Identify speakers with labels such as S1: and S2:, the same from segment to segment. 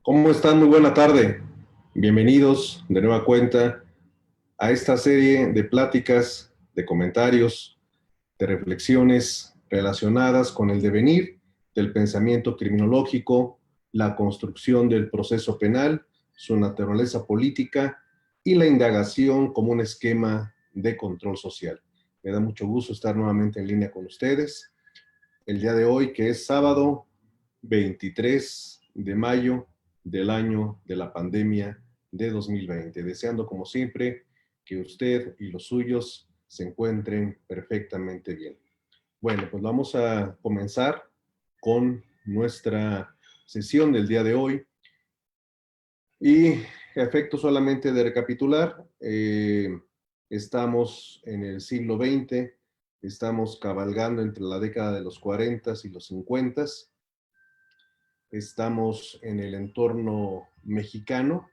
S1: ¿Cómo están? Muy buena tarde. Bienvenidos de nueva cuenta a esta serie de pláticas, de comentarios, de reflexiones relacionadas con el devenir del pensamiento criminológico, la construcción del proceso penal, su naturaleza política y la indagación como un esquema de control social. Me da mucho gusto estar nuevamente en línea con ustedes el día de hoy, que es sábado 23 de mayo del año de la pandemia de 2020. Deseando, como siempre, que usted y los suyos se encuentren perfectamente bien. Bueno, pues vamos a comenzar con nuestra sesión del día de hoy. Y efecto solamente de recapitular, estamos en el siglo XX, estamos cabalgando entre la década de los 40 y los 50, estamos en el entorno mexicano,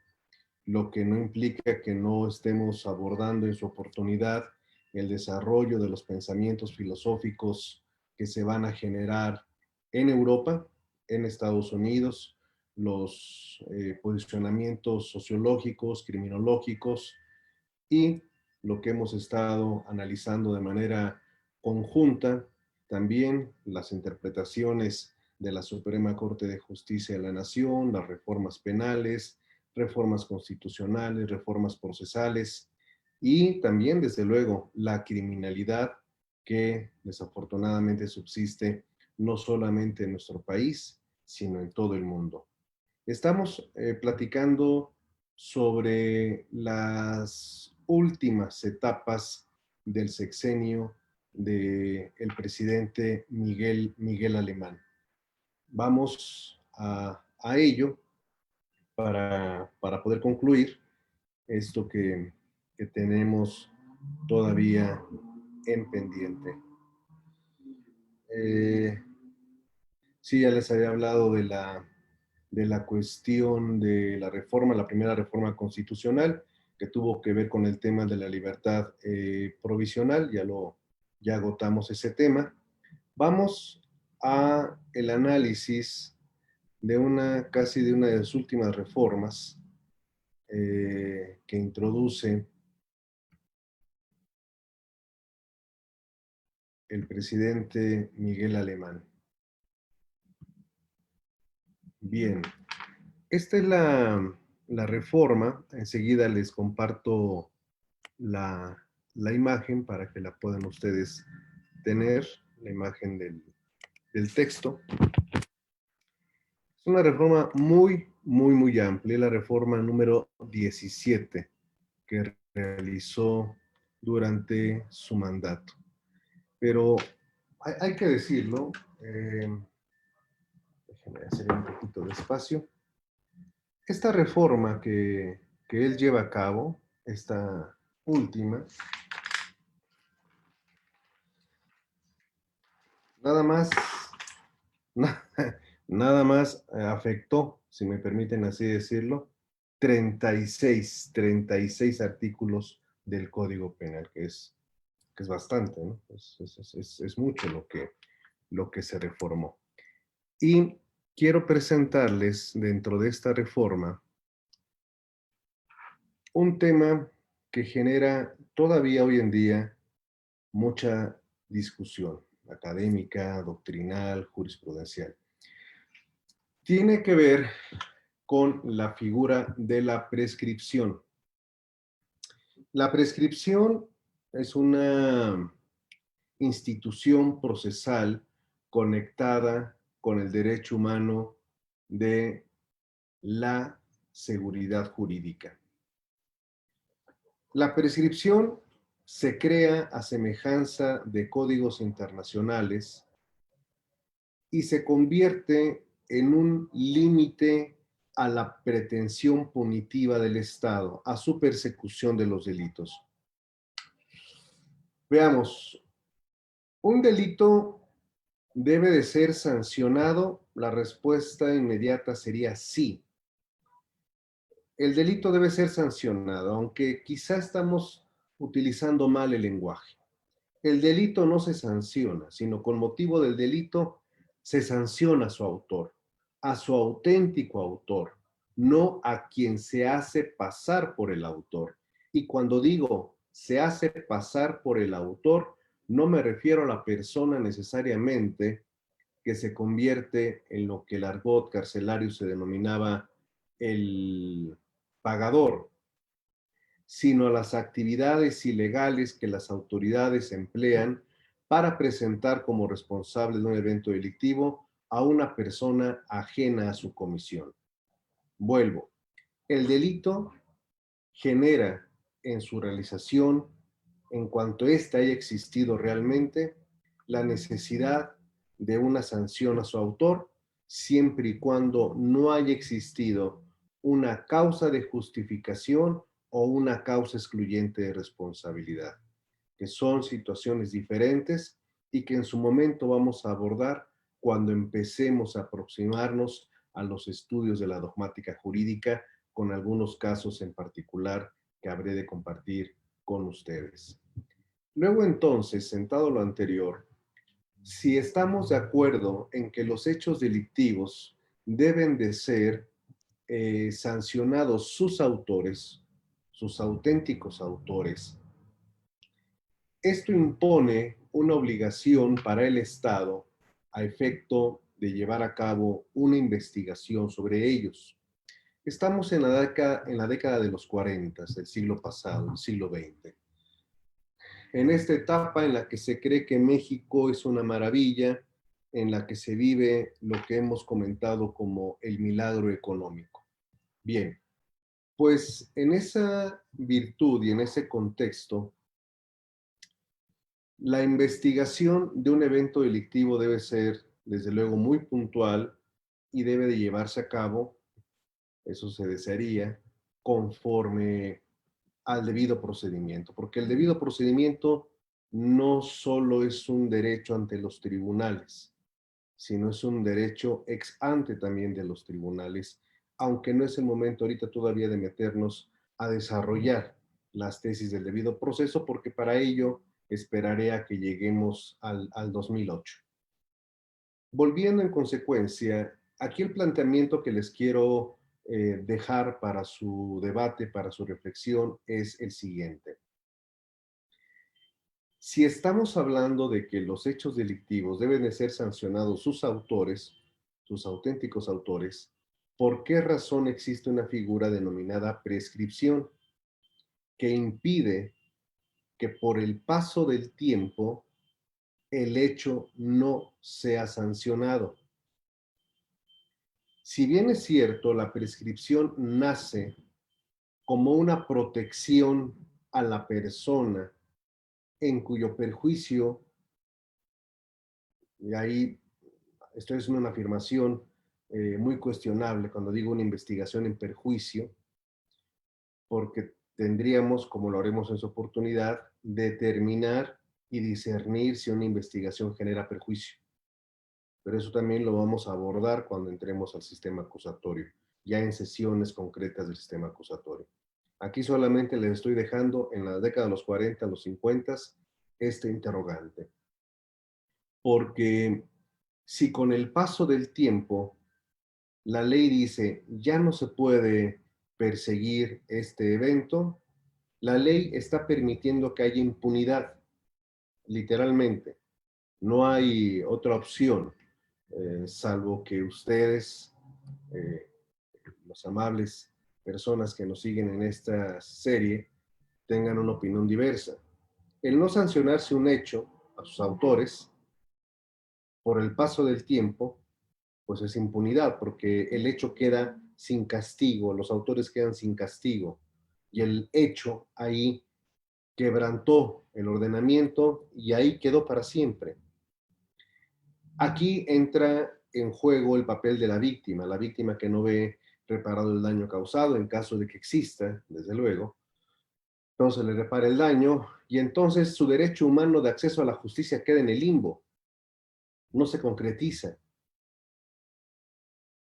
S1: lo que no implica que no estemos abordando en su oportunidad el desarrollo de los pensamientos filosóficos que se van a generar en Europa, en Estados Unidos, los posicionamientos sociológicos, criminológicos y lo que hemos estado analizando de manera conjunta, también las interpretaciones de la Suprema Corte de Justicia de la Nación, las reformas penales, reformas constitucionales, reformas procesales y también, desde luego, la criminalidad que desafortunadamente subsiste no solamente en nuestro país, sino en todo el mundo. Estamos platicando sobre las últimas etapas del sexenio del presidente Miguel Alemán. Vamos a ello para poder concluir esto que tenemos todavía en pendiente. Eh, sí, ya les había hablado de la cuestión de la reforma, la primera reforma constitucional, que tuvo que ver con el tema de la libertad provisional, ya agotamos ese tema. Vamos a el análisis de casi de una de las últimas reformas que introduce el presidente Miguel Alemán. Bien, esta es la reforma. Enseguida les comparto la, la imagen para que la puedan ustedes tener, la imagen del texto. Es una reforma muy amplia, la reforma número 17 que realizó durante su mandato. Pero hay que decirlo, déjenme hacer un poquito de espacio. Esta reforma que él lleva a cabo, esta última, nada más, nada más afectó, si me permiten así decirlo, 36 artículos del Código Penal, que es bastante, ¿no? Es mucho lo que se reformó. Y quiero presentarles dentro de esta reforma un tema que genera todavía hoy en día mucha discusión académica, doctrinal, jurisprudencial. Tiene que ver con la figura de la prescripción. La prescripción es una institución procesal conectada con el derecho humano de la seguridad jurídica. La prescripción se crea a semejanza de códigos internacionales y se convierte en un límite a la pretensión punitiva del Estado, a su persecución de los delitos. Veamos, un delito debe de ser sancionado. La respuesta inmediata sería sí. El delito debe ser sancionado, aunque quizá estamos utilizando mal el lenguaje. El delito no se sanciona, sino con motivo del delito se sanciona a su autor, a su auténtico autor, no a quien se hace pasar por el autor. Y cuando digo se hace pasar por el autor, no me refiero a la persona necesariamente que se convierte en lo que el argot carcelario se denominaba el pagador, sino a las actividades ilegales que las autoridades emplean para presentar como responsable de un evento delictivo a una persona ajena a su comisión. Vuelvo, el delito genera en su realización, en cuanto ésta haya existido realmente, la necesidad de una sanción a su autor, siempre y cuando no haya existido una causa de justificación o una causa excluyente de responsabilidad, que son situaciones diferentes y que en su momento vamos a abordar cuando empecemos a aproximarnos a los estudios de la dogmática jurídica con algunos casos en particular que habré de compartir con ustedes. Luego entonces, sentado lo anterior, si estamos de acuerdo en que los hechos delictivos deben de ser sancionados sus autores, sus auténticos autores, esto impone una obligación para el Estado a efecto de llevar a cabo una investigación sobre ellos. Estamos en la década de los 40 del siglo pasado, el siglo XX. En esta etapa en la que se cree que México es una maravilla, en la que se vive lo que hemos comentado como el milagro económico. Bien, pues en esa virtud y en ese contexto, la investigación de un evento delictivo debe ser, desde luego, muy puntual y debe de llevarse a cabo, eso se desearía, conforme al debido procedimiento, porque el debido procedimiento no solo es un derecho ante los tribunales, sino es un derecho ex ante también de los tribunales, aunque no es el momento ahorita todavía de meternos a desarrollar las tesis del debido proceso, porque para ello esperaré a que lleguemos al 2008. Volviendo en consecuencia, aquí el planteamiento que les quiero dejar para su debate, para su reflexión, es el siguiente. Si estamos hablando de que los hechos delictivos deben de ser sancionados sus autores, sus auténticos autores, ¿por qué razón existe una figura denominada prescripción que impide que por el paso del tiempo el hecho no sea sancionado? Si bien es cierto, la prescripción nace como una protección a la persona en cuyo perjuicio, y ahí estoy haciendo una afirmación muy cuestionable cuando digo una investigación en perjuicio, porque tendríamos, como lo haremos en su oportunidad, determinar y discernir si una investigación genera perjuicio. Pero eso también lo vamos a abordar cuando entremos al sistema acusatorio, ya en sesiones concretas del sistema acusatorio. Aquí solamente les estoy dejando en la década de los 40, los 50, este interrogante. Porque si con el paso del tiempo la ley dice ya no se puede perseguir este evento, la ley está permitiendo que haya impunidad, literalmente. No hay otra opción, salvo que ustedes, eh, los amables personas que nos siguen en esta serie, tengan una opinión diversa. El no sancionarse un hecho a sus autores por el paso del tiempo, pues es impunidad, porque el hecho queda sin castigo, los autores quedan sin castigo, y el hecho ahí quebrantó el ordenamiento y ahí quedó para siempre. Aquí entra en juego el papel de la víctima que no ve reparado el daño causado, en caso de que exista, desde luego. Entonces le repara el daño y entonces su derecho humano de acceso a la justicia queda en el limbo, no se concretiza.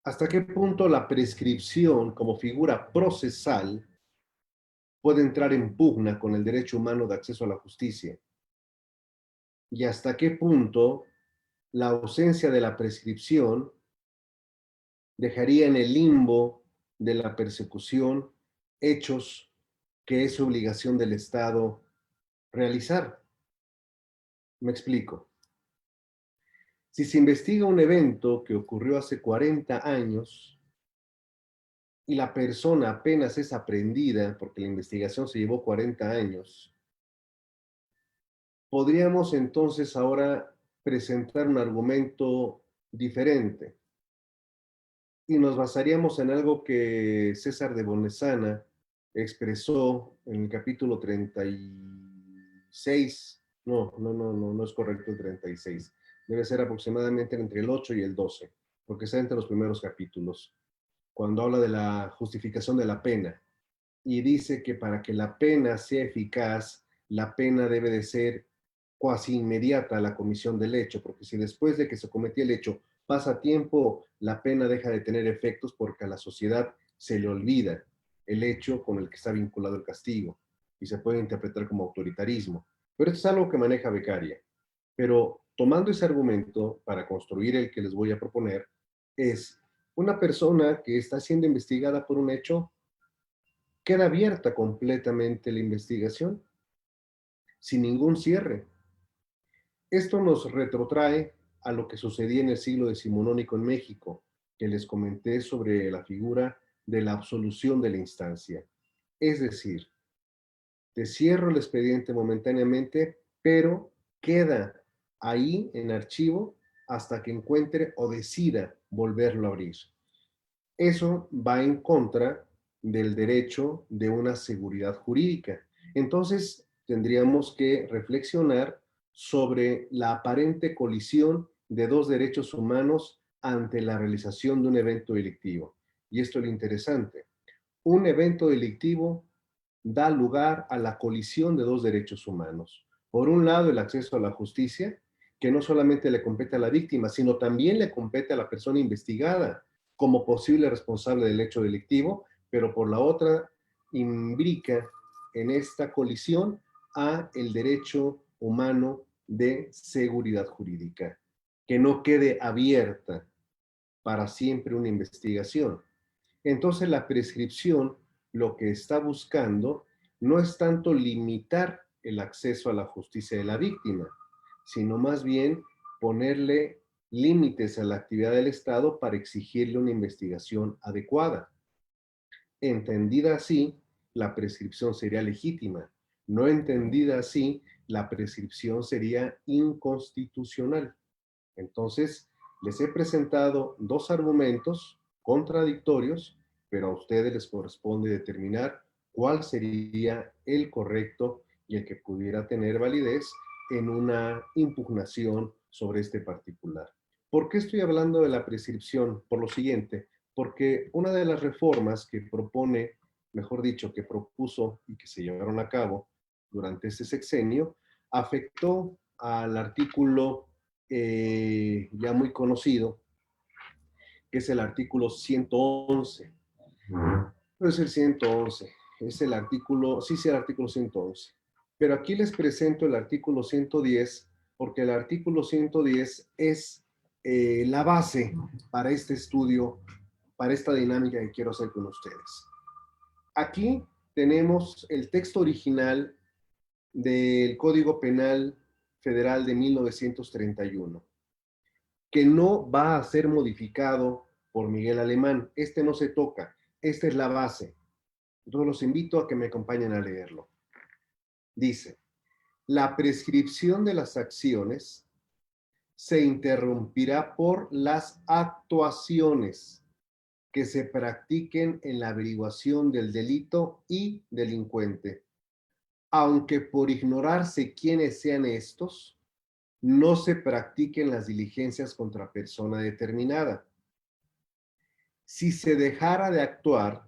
S1: ¿Hasta qué punto la prescripción como figura procesal puede entrar en pugna con el derecho humano de acceso a la justicia? ¿Y hasta qué punto la ausencia de la prescripción dejaría en el limbo de la persecución, hechos que es obligación del Estado realizar. Me explico. Si se investiga un evento que ocurrió hace 40 años y la persona apenas es aprehendida, porque la investigación se llevó 40 años, podríamos entonces ahora presentar un argumento diferente y nos basaríamos en algo que César de Bonesana expresó en el capítulo 36. No es correcto el 36. Debe ser aproximadamente entre el 8 y el 12, porque está entre los primeros capítulos, cuando habla de la justificación de la pena. Y dice que para que la pena sea eficaz, la pena debe de ser cuasi inmediata a la comisión del hecho, porque si después de que se cometió el hecho pasa tiempo, la pena deja de tener efectos porque a la sociedad se le olvida el hecho con el que está vinculado el castigo y se puede interpretar como autoritarismo. Pero esto es algo que maneja Beccaria. Pero tomando ese argumento para construir el que les voy a proponer, es una persona que está siendo investigada por un hecho, queda abierta completamente la investigación, sin ningún cierre. Esto nos retrotrae a lo que sucedía en el siglo decimonónico en México, que les comenté sobre la figura de la absolución de la instancia. Es decir, te cierro el expediente momentáneamente, pero queda ahí en archivo hasta que encuentre o decida volverlo a abrir. Eso va en contra del derecho de una seguridad jurídica. Entonces, tendríamos que reflexionar sobre la aparente colisión de dos derechos humanos ante la realización de un evento delictivo. Y esto es lo interesante. Un evento delictivo da lugar a la colisión de dos derechos humanos. Por un lado, el acceso a la justicia, que no solamente le compete a la víctima, sino también le compete a la persona investigada como posible responsable del hecho delictivo, pero por la otra imbrica en esta colisión a el derecho humano de seguridad jurídica, que no quede abierta para siempre una investigación. Entonces la prescripción lo que está buscando no es tanto limitar el acceso a la justicia de la víctima, sino más bien ponerle límites a la actividad del Estado para exigirle una investigación adecuada. Entendida así, la prescripción sería legítima. No entendida así, la prescripción sería inconstitucional. Entonces, les he presentado dos argumentos contradictorios, pero a ustedes les corresponde determinar cuál sería el correcto y el que pudiera tener validez en una impugnación sobre este particular. ¿Por qué estoy hablando de la prescripción? Por lo siguiente, porque una de las reformas que propone, mejor dicho, que propuso y que se llevaron a cabo durante este sexenio, afectó al artículo ya muy conocido, que es el artículo 111. No es el 111, es el artículo, sí, el artículo 111. Pero aquí les presento el artículo 110, porque el artículo 110 es la base para este estudio, para esta dinámica que quiero hacer con ustedes. Aquí tenemos el texto original del Código Penal Federal de 1931, que no va a ser modificado por Miguel Alemán. Este no se toca, esta es la base. Entonces los invito a que me acompañen a leerlo. Dice, la prescripción de las acciones se interrumpirá por las actuaciones que se practiquen en la averiguación del delito y delincuente, aunque por ignorarse quiénes sean estos, no se practiquen las diligencias contra persona determinada. Si se dejara de actuar,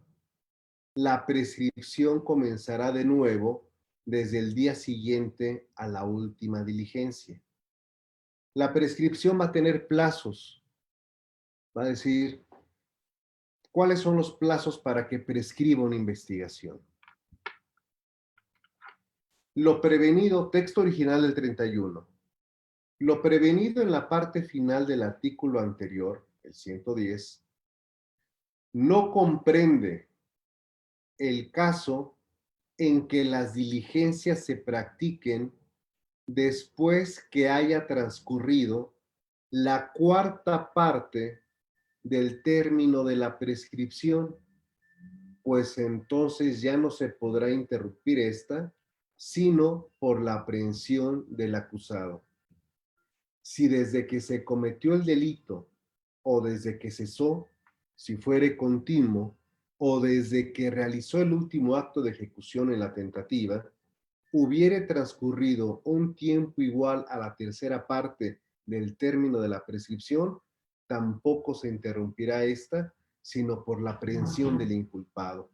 S1: la prescripción comenzará de nuevo desde el día siguiente a la última diligencia. La prescripción va a tener plazos. Va a decir, ¿cuáles son los plazos para que prescriba una investigación? Lo prevenido, texto original del 31. Lo prevenido en la parte final del artículo anterior, el 110, no comprende el caso en que las diligencias se practiquen después que haya transcurrido la cuarta parte del término de la prescripción, pues entonces ya no se podrá interrumpir esta, sino por la aprehensión del acusado. Si desde que se cometió el delito o desde que cesó, si fuere continuo, o desde que realizó el último acto de ejecución en la tentativa, hubiere transcurrido un tiempo igual a la tercera parte del término de la prescripción, tampoco se interrumpirá esta, sino por la aprehensión del inculpado.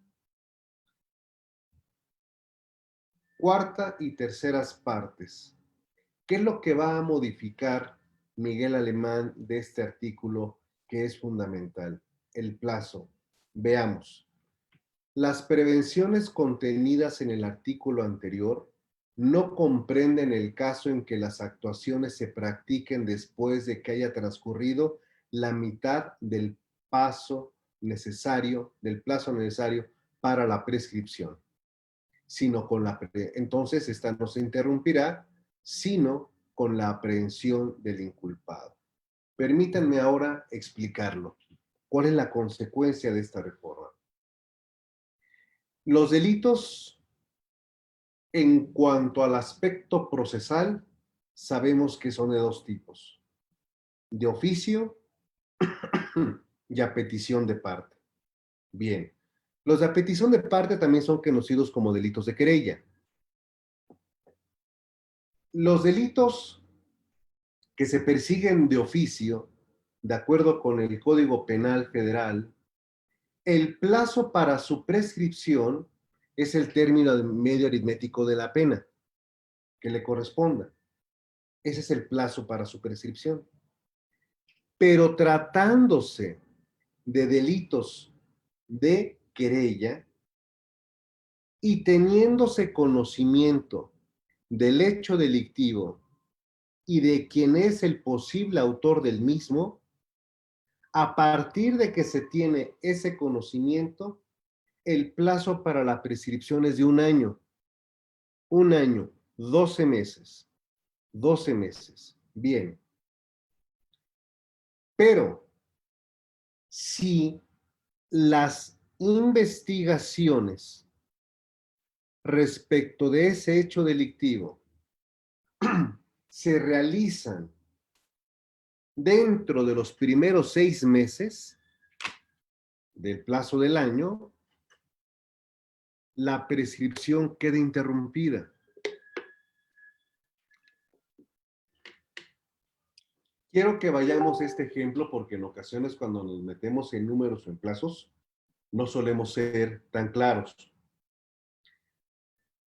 S1: Cuarta y terceras partes. ¿Qué es lo que va a modificar Miguel Alemán de este artículo que es fundamental? El plazo. Veamos. Las prevenciones contenidas en el artículo anterior no comprenden el caso en que las actuaciones se practiquen después de que haya transcurrido la mitad del plazo necesario para la prescripción, sino entonces esta no se interrumpirá, sino con la aprehensión del inculpado. Permítanme ahora explicarlo. ¿Cuál es la consecuencia de esta reforma? Los delitos, en cuanto al aspecto procesal, sabemos que son de dos tipos: de oficio y a petición de parte. Bien, los de a petición de parte también son conocidos como delitos de querella. Los delitos que se persiguen de oficio, de acuerdo con el Código Penal Federal, el plazo para su prescripción es el término medio aritmético de la pena que le corresponda. Ese es el plazo para su prescripción. Pero tratándose de delitos de querella y teniéndose conocimiento del hecho delictivo y de quién es el posible autor del mismo, a partir de que se tiene ese conocimiento, el plazo para la prescripción es de un año. Un año, 12 meses. 12 meses. Bien. Pero si las investigaciones respecto de ese hecho delictivo se realizan dentro de los primeros 6 meses del plazo del año, la prescripción queda interrumpida. Quiero que vayamos a este ejemplo porque en ocasiones cuando nos metemos en números o en plazos, no solemos ser tan claros.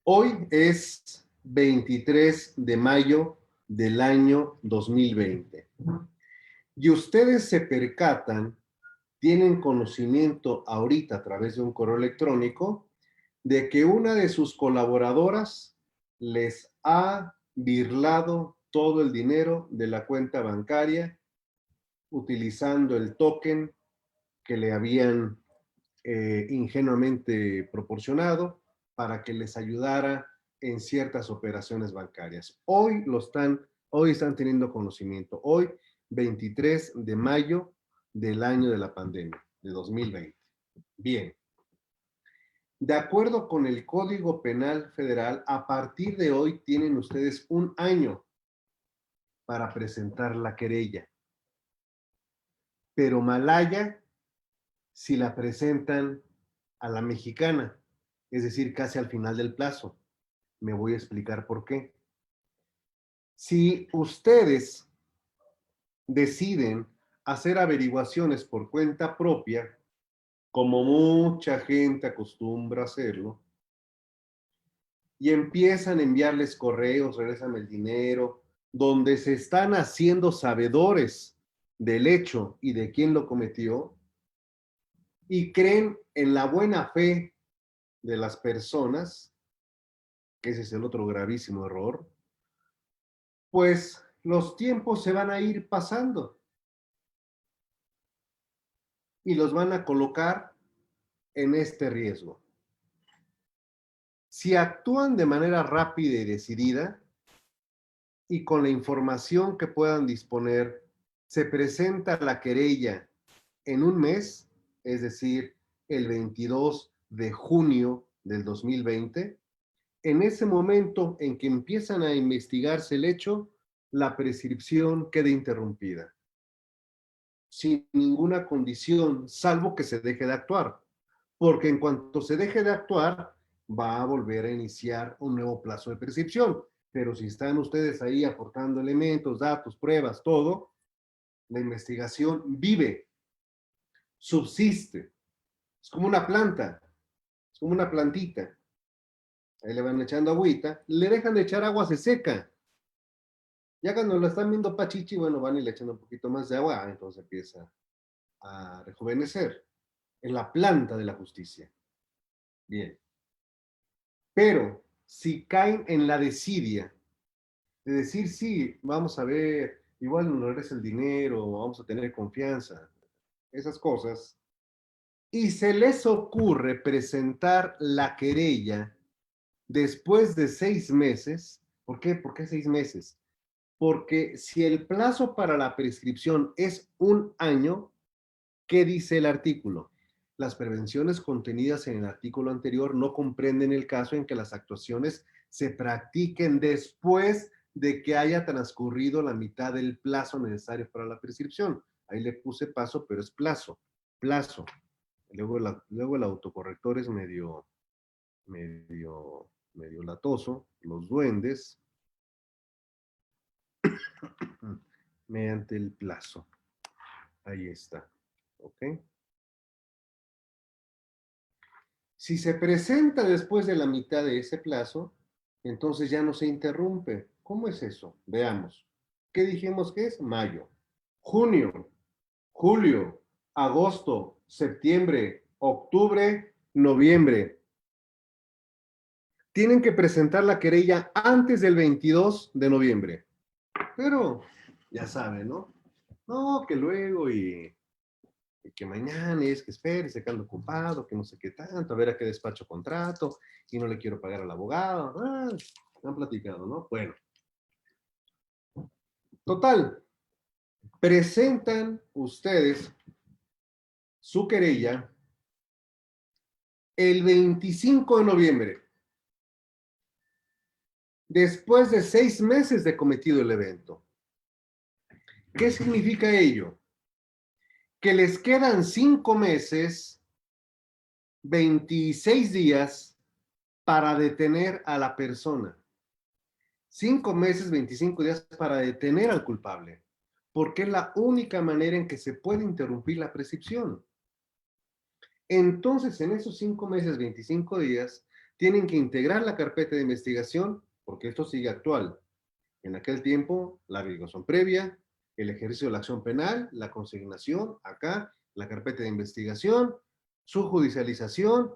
S1: Hoy es 23 de mayo del año 2020 y ustedes se percatan, tienen conocimiento ahorita a través de un correo electrónico de que una de sus colaboradoras les ha birlado todo el dinero de la cuenta bancaria utilizando el token que le habían ingenuamente proporcionado para que les ayudara en ciertas operaciones bancarias. Hoy están teniendo conocimiento. Hoy, 23 de mayo del año de la pandemia, de 2020. Bien. De acuerdo con el Código Penal Federal, a partir de hoy tienen ustedes un año para presentar la querella. Pero Malaya, si la presentan a la mexicana, es decir, casi al final del plazo. Me voy a explicar por qué. Si ustedes deciden hacer averiguaciones por cuenta propia, como mucha gente acostumbra hacerlo, y empiezan a enviarles correos, regresan el dinero, donde se están haciendo sabedores del hecho y de quién lo cometió, y creen en la buena fe de las personas, que ese es el otro gravísimo error, pues los tiempos se van a ir pasando. y los van a colocar en este riesgo. Si actúan de manera rápida y decidida y con la información que puedan disponer, se presenta la querella en un mes, es decir, el 22 de junio del 2020, en ese momento en que empiezan a investigarse el hecho, la prescripción queda interrumpida, sin ninguna condición, salvo que se deje de actuar, porque en cuanto se deje de actuar, va a volver a iniciar un nuevo plazo de prescripción. Pero si están ustedes ahí aportando elementos, datos, pruebas, todo, la investigación vive, subsiste. Es como una planta, es como una plantita. Ahí le van echando agüita, le dejan de echar agua, se seca. Ya cuando lo están viendo pachichi, bueno, van y le echan un poquito más de agua, entonces empieza a rejuvenecer. En la planta de la justicia. Bien. Pero si caen en la desidia de decir, sí, vamos a ver, igual nos regresa el dinero, vamos a tener confianza, esas cosas, y se les ocurre presentar la querella después de 6 meses, ¿por qué? ¿Por qué 6 meses? Porque si el plazo para la prescripción es un año, ¿qué dice el artículo? Las prevenciones contenidas en el artículo anterior no comprenden el caso en que las actuaciones se practiquen después de que haya transcurrido la mitad del plazo necesario para la prescripción. Ahí le puse paso, pero es plazo, plazo. Luego el autocorrector es medio latoso, los duendes, mediante el plazo. Ahí está. ¿Ok? Si se presenta después de la mitad de ese plazo, entonces ya no se interrumpe. ¿Cómo es eso? Veamos. ¿Qué dijimos que es? Mayo. Junio, julio, agosto, septiembre, octubre, noviembre. Tienen que presentar la querella antes del 22 de noviembre. Pero, ya saben, ¿no? No, que luego y que mañana es que espere, se queda ocupado, que no sé qué tanto, a ver a qué despacho contrato, y no le quiero pagar al abogado. Me han platicado, ¿no? Bueno, total, presentan ustedes su querella el 25 de noviembre, después de 6 meses de cometido el evento. ¿Qué significa ello? Que les quedan 5 meses, 26 días para detener a la persona. 5 meses, 25 días para detener al culpable, porque es la única manera en que se puede interrumpir la prescripción. Entonces, en esos 5 meses, 25 días, tienen que integrar la carpeta de investigación, porque esto sigue actual. En aquel tiempo, la averiguación previa, el ejercicio de la acción penal, la consignación, acá, la carpeta de investigación, su judicialización,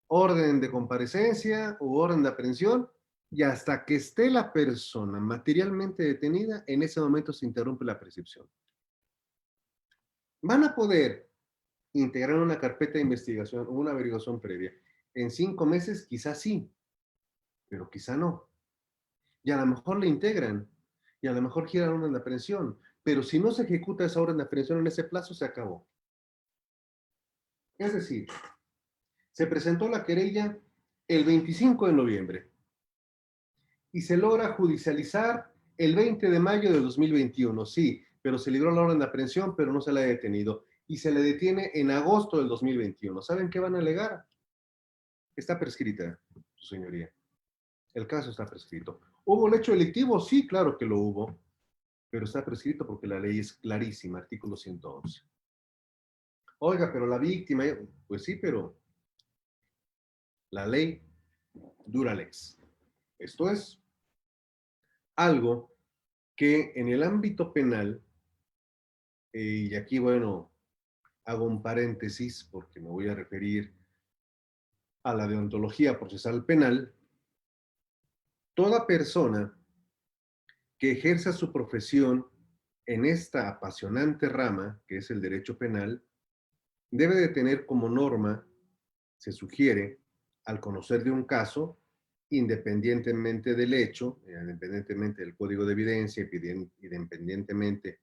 S1: orden de comparecencia u orden de aprehensión, y hasta que esté la persona materialmente detenida, en ese momento se interrumpe la prescripción. Van a poder integrar una carpeta de investigación o una averiguación previa. En 5 meses quizás sí, pero quizá no. Y a lo mejor le integran, y a lo mejor giran orden de aprehensión, pero si no se ejecuta esa orden de aprehensión en ese plazo, se acabó. Es decir, se presentó la querella el 25 de noviembre y se logra judicializar el 20 de mayo de 2021, sí, pero se libró la orden de aprehensión, pero no se la ha detenido. Y se le detiene en agosto del 2021. ¿Saben qué van a alegar? Está prescrita, su señoría. El caso está prescrito. ¿Hubo un hecho delictivo? Sí, claro que lo hubo, pero está prescrito porque la ley es clarísima, artículo 111. Oiga, pero la víctima, pues sí, pero la ley dura lex. Esto es algo que en el ámbito penal, y aquí, bueno, hago un paréntesis porque me voy a referir a la deontología procesal penal, toda persona que ejerza su profesión en esta apasionante rama, que es el derecho penal, debe de tener como norma, se sugiere, al conocer de un caso, independientemente del hecho, independientemente del código de evidencia, independientemente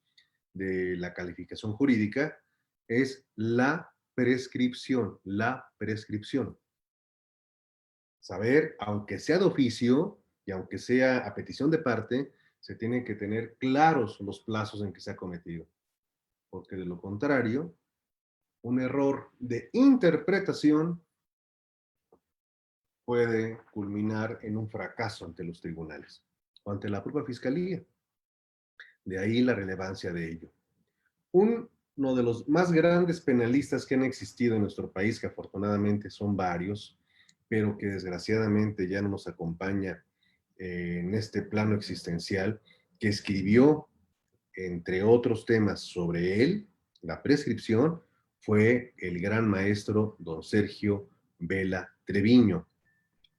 S1: de la calificación jurídica, es la prescripción, la prescripción. Saber, aunque sea de oficio y aunque sea a petición de parte, se tienen que tener claros los plazos en que se ha cometido, porque de lo contrario, un error de interpretación puede culminar en un fracaso ante los tribunales o ante la propia fiscalía. De ahí la relevancia de ello. Uno de los más grandes penalistas que han existido en nuestro país, que afortunadamente son varios, pero que desgraciadamente ya no nos acompaña en este plano existencial, que escribió, entre otros temas sobre él, la prescripción, fue el gran maestro don Sergio Vela Treviño,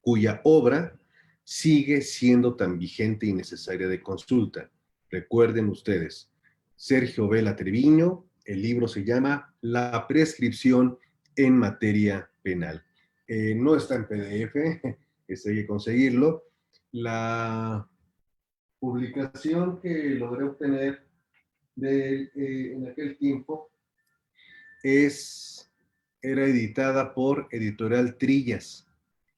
S1: cuya obra sigue siendo tan vigente y necesaria de consulta. Recuerden ustedes, Sergio Vela Treviño, el libro se llama La prescripción en materia penal. No está en PDF, hay que conseguirlo. La publicación que logré obtener en aquel tiempo era editada por Editorial Trillas.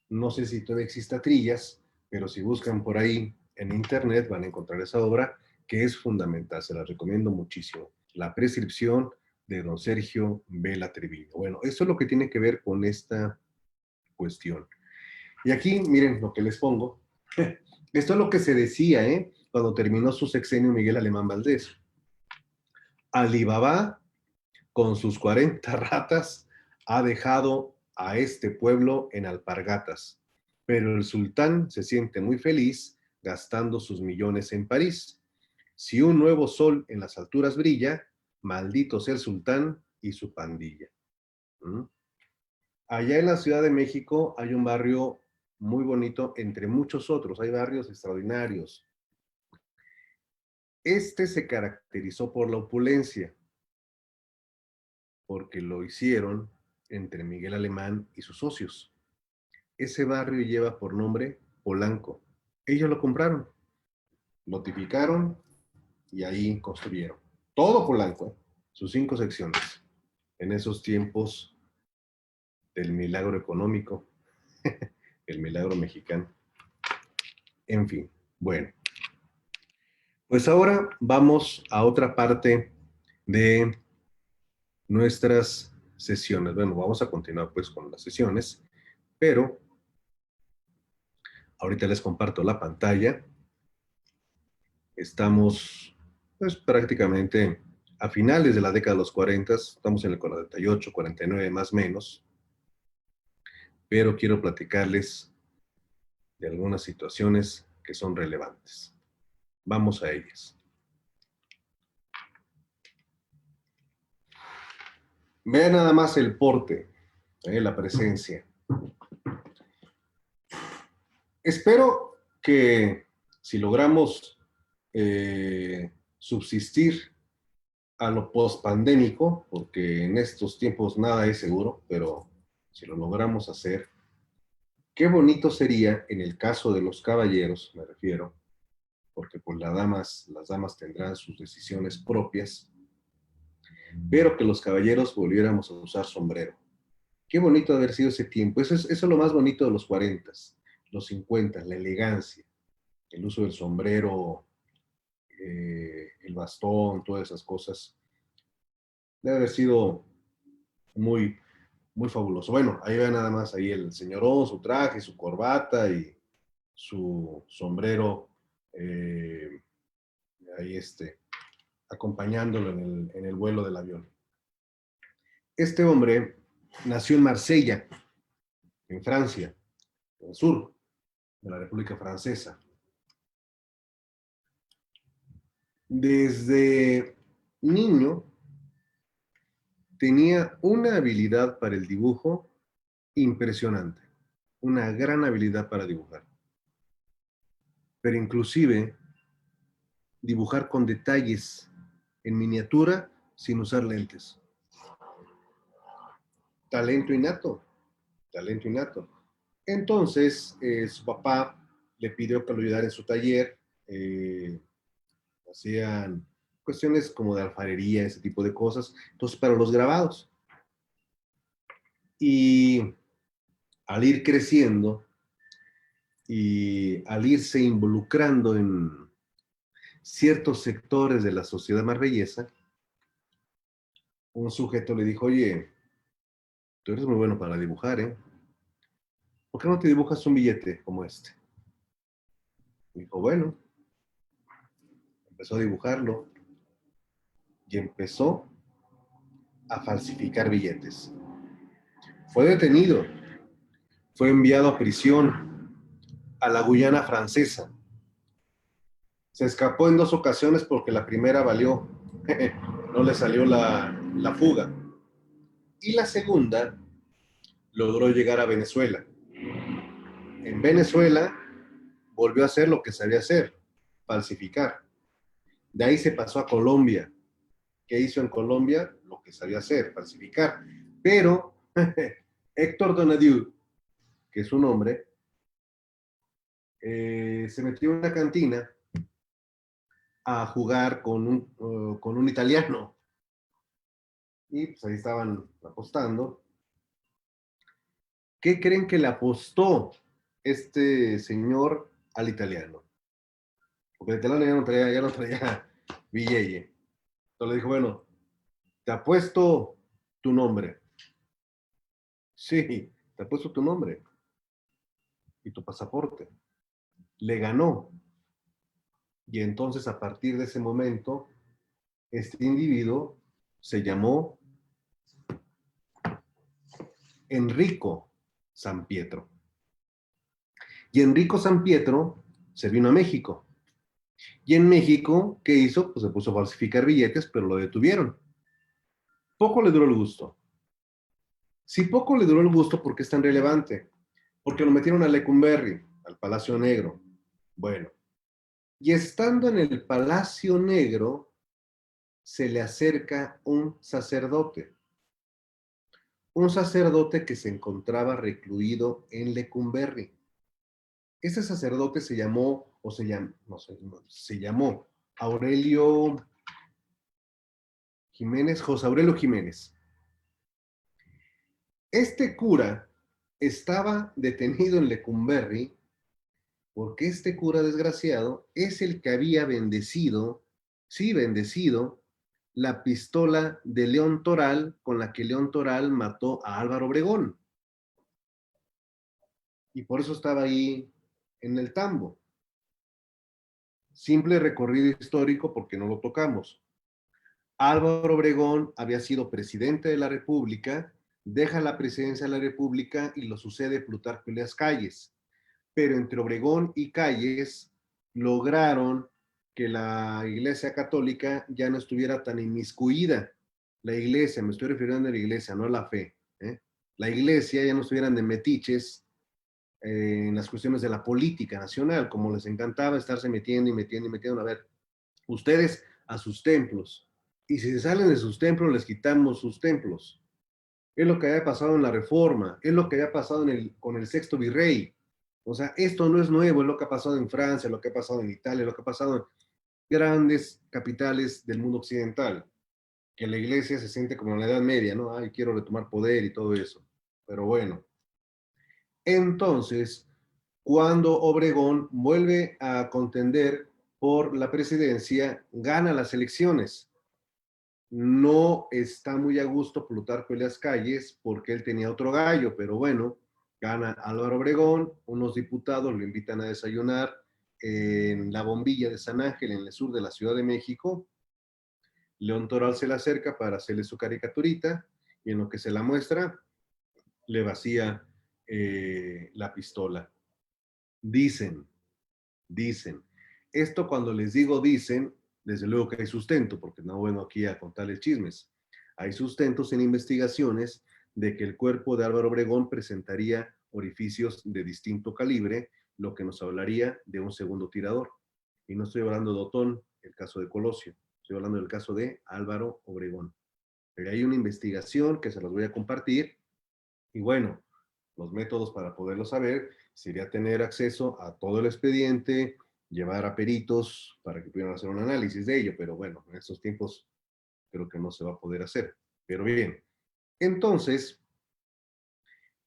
S1: No sé si todavía exista Trillas, pero si buscan por ahí en internet van a encontrar esa obra que es fundamental, se la recomiendo muchísimo. La prescripción de don Sergio Vela Treviño. Bueno, eso es lo que tiene que ver con esta cuestión. Y aquí, miren lo que les pongo. Esto es lo que se decía, cuando terminó su sexenio Miguel Alemán Valdés. Alibaba, con sus 40 ratas, ha dejado a este pueblo en alpargatas, pero el sultán se siente muy feliz gastando sus millones en París. Si un nuevo sol en las alturas brilla, maldito sea el sultán y su pandilla. ¿Mm? Allá en la Ciudad de México hay un barrio muy bonito, entre muchos otros, hay barrios extraordinarios. Este se caracterizó por la opulencia, porque lo hicieron entre Miguel Alemán y sus socios. Ese barrio lleva por nombre Polanco. Ellos lo compraron, notificaron y ahí construyeron. Todo Polanco, sus 5 secciones. En esos tiempos del milagro económico, el milagro mexicano. En fin, bueno. Pues ahora vamos a otra parte de nuestras sesiones. Bueno, vamos a continuar pues con las sesiones, pero ahorita les comparto la pantalla. Estamos pues prácticamente a finales de la década de los 40, estamos en el 48, 49 más o menos, pero quiero platicarles de algunas situaciones que son relevantes. Vamos a ellas. Vean nada más el porte, la presencia. Espero que si logramos subsistir a lo post-pandémico, porque en estos tiempos nada es seguro, pero si lo logramos hacer, qué bonito sería en el caso de los caballeros, me refiero, porque pues las damas tendrán sus decisiones propias, pero que los caballeros volviéramos a usar sombrero. Qué bonito haber sido ese tiempo. Eso es lo más bonito de los 40, los 50, la elegancia, el uso del sombrero, el bastón, todas esas cosas. Debe haber sido muy, muy fabuloso. Bueno, ahí ve nada más ahí el señorón, su traje, su corbata y su sombrero, ahí acompañándolo en el vuelo del avión. Este hombre nació en Marsella, en Francia, en el sur de la República Francesa. Desde niño tenía una habilidad para el dibujo impresionante, una gran habilidad para dibujar. Pero inclusive dibujar con detalles en miniatura sin usar lentes. talento innato, talento innato. Entonces, su papá le pidió que lo ayudara en su taller, hacían cuestiones como de alfarería, ese tipo de cosas, entonces para los grabados. Y al ir creciendo y al irse involucrando en ciertos sectores de la sociedad marbellesa, un sujeto le dijo, oye, tú eres muy bueno para dibujar, ¿eh? ¿Por qué no te dibujas un billete como este? Y dijo, bueno, empezó a dibujarlo y empezó a falsificar billetes. Fue detenido, fue enviado a prisión, a la Guyana Francesa. Se escapó en 2 ocasiones porque la primera valió, no le salió la fuga. Y la segunda logró llegar a Venezuela. En Venezuela volvió a hacer lo que sabía hacer, falsificar. De ahí se pasó a Colombia. ¿Qué hizo en Colombia? Lo que sabía hacer, falsificar. Pero Héctor Donadieu, que es su nombre, se metió en una cantina a jugar con un italiano. Y pues ahí estaban apostando. ¿Qué creen que le apostó este señor al italiano? Porque el italiano ya no traía billete. Entonces le dijo, bueno, te apuesto tu nombre. Sí, te apuesto tu nombre y tu pasaporte. Le ganó. Y entonces a partir de ese momento, este individuo se llamó Enrico San Pietro. Y Enrico San Pietro se vino a México. Y en México, ¿qué hizo? Pues se puso a falsificar billetes, pero lo detuvieron. Poco le duró el gusto. Si poco le duró el gusto, ¿por qué es tan relevante? Porque lo metieron a Lecumberri, al Palacio Negro. Bueno, y estando en el Palacio Negro, se le acerca un sacerdote que se encontraba recluido en Lecumberri. Ese sacerdote se llamó, o se llama, no sé, no, se llamó Aurelio Jiménez, José Aurelio Jiménez. Este cura estaba detenido en Lecumberri porque este cura desgraciado es el que había bendecido, sí, bendecido, la pistola de León Toral con la que León Toral mató a Álvaro Obregón. Y por eso estaba ahí en el tambo. Simple recorrido histórico porque no lo tocamos. Álvaro Obregón había sido presidente de la República, deja la presidencia de la República y lo sucede Plutarco Elías Calles. Pero entre Obregón y Calles lograron que la Iglesia Católica ya no estuviera tan inmiscuida. La Iglesia, me estoy refiriendo a la Iglesia, no a la fe. La Iglesia ya no estuvieran de metiches en las cuestiones de la política nacional, como les encantaba estarse metiendo y metiendo y metiendo. A ver, ustedes a sus templos. Y si se salen de sus templos, les quitamos sus templos. Es lo que había pasado en la Reforma, es lo que había pasado con el sexto virrey. O sea, esto no es nuevo, es lo que ha pasado en Francia, lo que ha pasado en Italia, lo que ha pasado en grandes capitales del mundo occidental, que la iglesia se siente como en la Edad Media, ¿no? Ay, quiero retomar poder y todo eso. Pero bueno, entonces, cuando Obregón vuelve a contender por la presidencia, gana las elecciones. No está muy a gusto Plutarco Elías Calles porque él tenía otro gallo, pero bueno, gana Álvaro Obregón, unos diputados lo invitan a desayunar en la Bombilla de San Ángel, en el sur de la Ciudad de México. León Toral se le acerca para hacerle su caricaturita y en lo que se la muestra, le vacía la pistola. Dicen, dicen. Esto cuando les digo dicen, desde luego que hay sustento, porque no vengo aquí a contarles chismes. Hay sustentos en investigaciones de que el cuerpo de Álvaro Obregón presentaría orificios de distinto calibre, lo que nos hablaría de un segundo tirador. Y no estoy hablando de Otón, el caso de Colosio, estoy hablando del caso de Álvaro Obregón. Pero hay una investigación que se las voy a compartir Y bueno, los métodos para poderlo saber sería tener acceso a todo el expediente, llevar a peritos para que pudieran hacer un análisis de ello, pero bueno, en estos tiempos creo que no se va a poder hacer. Pero bien, entonces,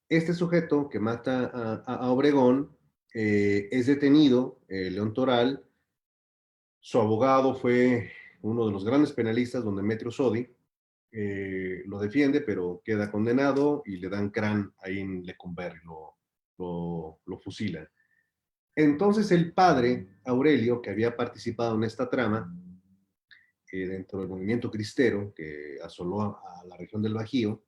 S1: este sujeto que mata a Obregón es detenido, León Toral. Su abogado fue uno de los grandes penalistas, don Demetrio Sodi. Lo defiende, pero queda condenado y le dan crán ahí en Lecumberri, lo fusilan. Entonces el padre, Aurelio, que había participado en esta trama, dentro del movimiento cristero que asoló a la región del Bajío,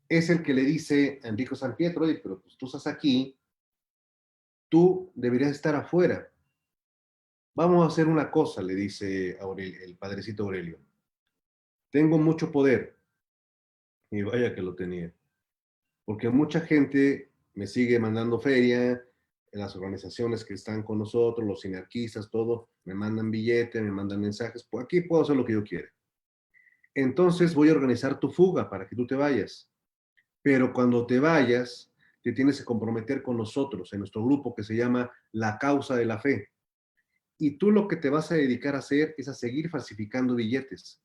S1: es el que le dice a Enrico San Pietro: oye, pero pues tú estás aquí, tú deberías estar afuera. Vamos a hacer una cosa, le dice Aurelio, el padrecito Aurelio. Tengo mucho poder. Y vaya que lo tenía. Porque mucha gente me sigue mandando feria, en las organizaciones que están con nosotros, los sinarquistas, todo, me mandan billetes, me mandan mensajes, pues aquí puedo hacer lo que yo quiera. Entonces voy a organizar tu fuga para que tú te vayas. Pero cuando te vayas, te tienes que comprometer con nosotros, en nuestro grupo que se llama La Causa de la Fe. Y tú lo que te vas a dedicar a hacer es a seguir falsificando billetes.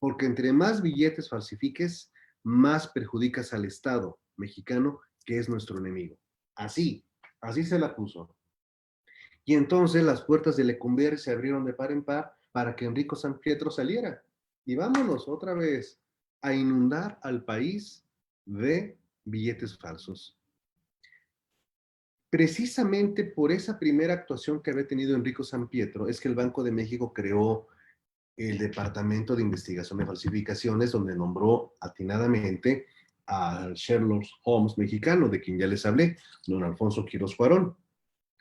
S1: Porque entre más billetes falsifiques, más perjudicas al Estado mexicano, que es nuestro enemigo. Así, así se la puso. Y entonces las puertas de Lecumberri se abrieron de par en par para que Enrico San Pietro saliera. Y vámonos otra vez a inundar al país de billetes falsos. Precisamente por esa primera actuación que había tenido Enrico San Pietro es que el Banco de México creó el Departamento de Investigación de Falsificaciones, donde nombró atinadamente al Sherlock Holmes mexicano, de quien ya les hablé, don Alfonso Quirós Cuarón.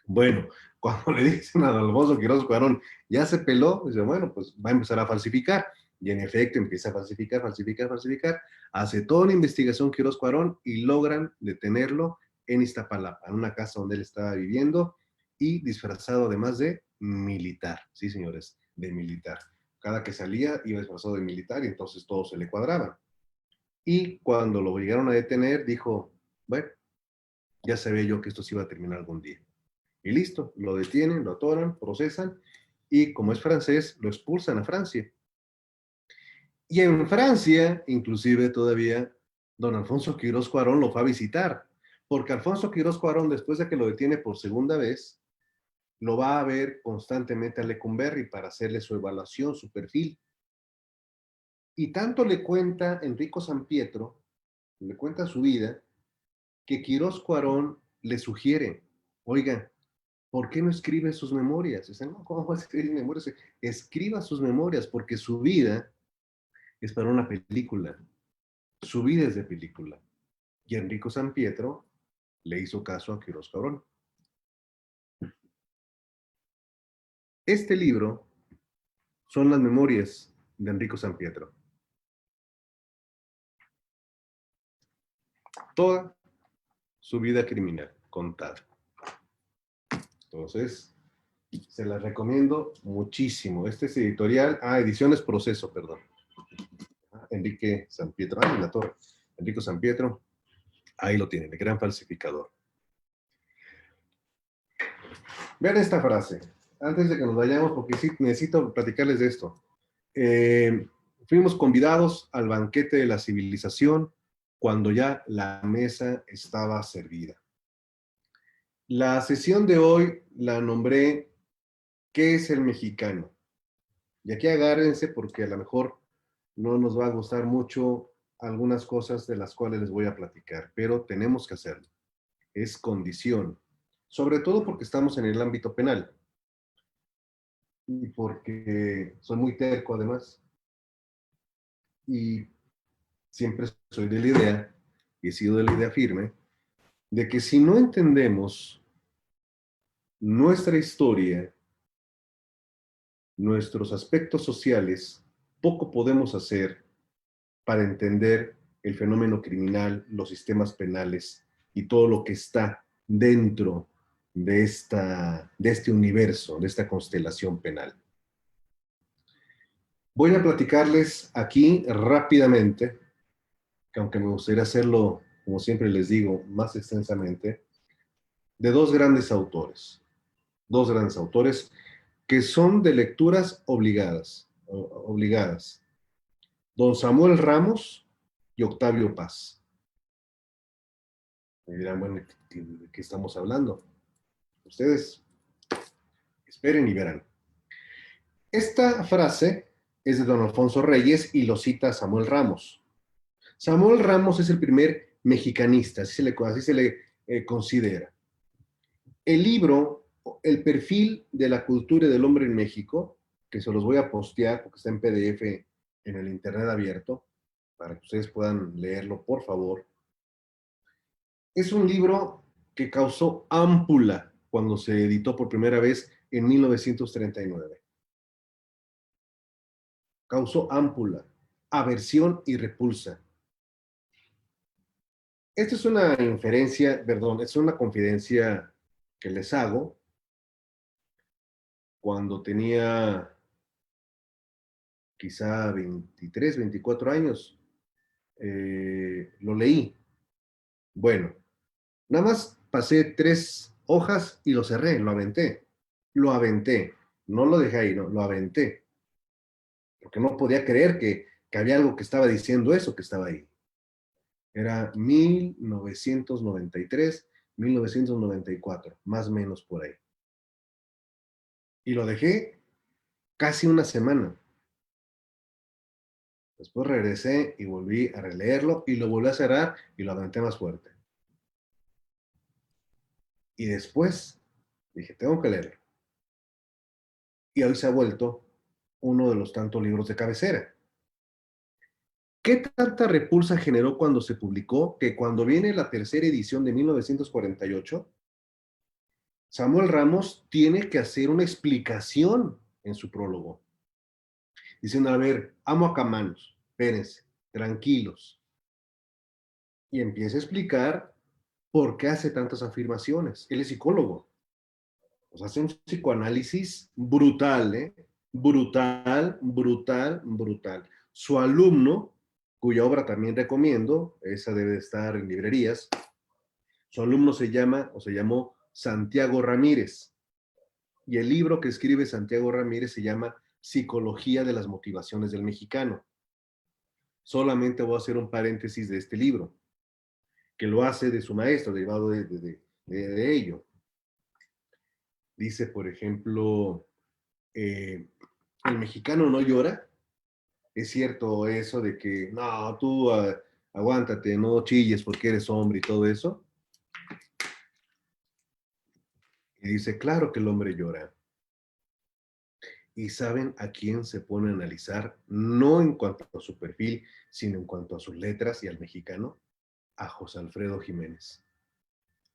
S1: Bueno, cuando le dicen a don Alfonso Quirós Cuarón, ya se peló, dice, bueno, pues va a empezar a falsificar. Y en efecto empieza a falsificar, falsificar, falsificar. Hace toda una investigación Quirós Cuarón y logran detenerlo en Iztapalapa, en una casa donde él estaba viviendo y disfrazado además de militar. Sí, señores, de militar. Cada que salía iba disfrazado de militar y entonces todo se le cuadraba. Y cuando lo llegaron a detener, dijo, bueno, ya sabía yo que esto se iba a terminar algún día. Y listo, lo detienen, lo atoran, procesan y como es francés, lo expulsan a Francia. Y en Francia, inclusive todavía, don Alfonso Quirós Cuarón lo fue a visitar, porque Alfonso Quirós Cuarón, después de que lo detiene por segunda vez, lo va a ver constantemente a Lecumberri para hacerle su evaluación, su perfil. Y tanto le cuenta Enrico San Pietro, le cuenta su vida, que Quirós Cuarón le sugiere, oiga, ¿por qué no escribe sus memorias? Dicen, no, ¿cómo va a escribir memorias? Escriba sus memorias, porque su vida es para una película. Su vida es de película. Y Enrico San Pietro le hizo caso a Quirós Cuarón. Este libro son las memorias de Enrico San Pietro. Toda su vida criminal contada. Entonces, se las recomiendo muchísimo. Este es editorial, Ediciones Proceso, perdón. Enrique San Pietro, en la torre. Enrico San Pietro, ahí lo tienen, el gran falsificador. Vean esta frase, antes de que nos vayamos, porque sí necesito platicarles de esto. Fuimos convidados al banquete de la civilización cuando ya la mesa estaba servida. La sesión de hoy la nombré ¿Qué es el mexicano? Y aquí agárrense porque a lo mejor no nos va a gustar mucho algunas cosas de las cuales les voy a platicar, pero tenemos que hacerlo. Es condición, sobre todo porque estamos en el ámbito penal y porque soy muy terco además y siempre soy de la idea, y he sido de la idea firme, de que si no entendemos nuestra historia, nuestros aspectos sociales, poco podemos hacer para entender el fenómeno criminal, los sistemas penales y todo lo que está dentro de este universo, de esta constelación penal. Voy a platicarles aquí rápidamente, que aunque me gustaría hacerlo como siempre les digo, más extensamente, de dos grandes autores que son de lecturas obligadas, don Samuel Ramos y Octavio Paz. Me dirán, bueno, ¿de qué estamos hablando? Ustedes esperen y verán. Esta frase es de don Alfonso Reyes y lo cita Samuel Ramos. Samuel Ramos es el primer mexicanista, así se le considera. El libro, El perfil de la cultura y del hombre en México, que se los voy a postear porque está en PDF en el internet abierto, para que ustedes puedan leerlo, por favor. Es un libro que causó ámpula cuando se editó por primera vez en 1939. Causó ámpula, aversión y repulsa. Esta es una inferencia, perdón, es una confidencia que les hago cuando tenía quizá 23, 24 años. Lo leí. Bueno, nada más pasé 3 hojas y lo cerré, lo aventé. Lo aventé. No lo dejé ahí, no, lo aventé. Porque no podía creer que había algo que estaba diciendo eso que estaba ahí. Era 1993, 1994, más o menos por ahí. Y lo dejé casi una semana. Después regresé y volví a releerlo y lo volví a cerrar y lo aventé más fuerte. Y después dije, tengo que leerlo. Y hoy se ha vuelto uno de los tantos libros de cabecera. ¿Qué tanta repulsa generó cuando se publicó que cuando viene la tercera edición de 1948, Samuel Ramos tiene que hacer una explicación en su prólogo, diciendo, a ver, amo a Camanos, espérense, tranquilos. Y empieza a explicar por qué hace tantas afirmaciones. Él es psicólogo. O sea, hace un psicoanálisis brutal, ¿eh? Brutal, brutal, brutal. Su alumno, cuya obra también recomiendo, esa debe de estar en librerías, su alumno se llama o se llamó Santiago Ramírez. Y el libro que escribe Santiago Ramírez se llama Psicología de las motivaciones del mexicano. Solamente voy a hacer un paréntesis de este libro, que lo hace de su maestro, derivado de ello. Dice, por ejemplo, el mexicano no llora. Es cierto eso de que, no, tú aguántate, no chilles porque eres hombre y todo eso. Y dice, claro que el hombre llora. Y saben a quién se pone a analizar, no en cuanto a su perfil, sino en cuanto a sus letras y al mexicano, a José Alfredo Jiménez.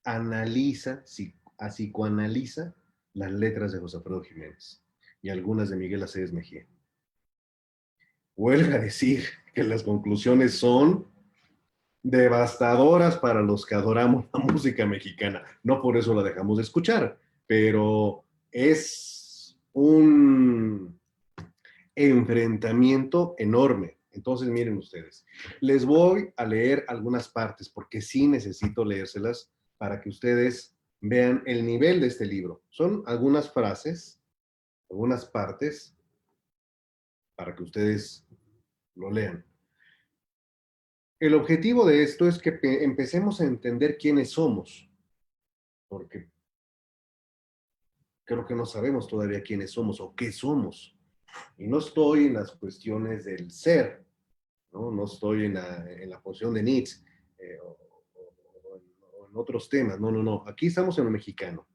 S1: Analiza, psicoanaliza las letras de José Alfredo Jiménez y algunas de Miguel Aceves Mejía. Huelga decir que las conclusiones son devastadoras para los que adoramos la música mexicana. No por eso la dejamos de escuchar, pero es un enfrentamiento enorme. Entonces, miren ustedes, les voy a leer algunas partes porque sí necesito leérselas para que ustedes vean el nivel de este libro. Son algunas frases, algunas partes para que ustedes lo lean. El objetivo de esto es que empecemos a entender quiénes somos, porque creo que no sabemos todavía quiénes somos o qué somos. Y no estoy en las cuestiones del ser, no, no estoy en la posición de Nietzsche o en otros temas, no, no, no. Aquí estamos en lo mexicano.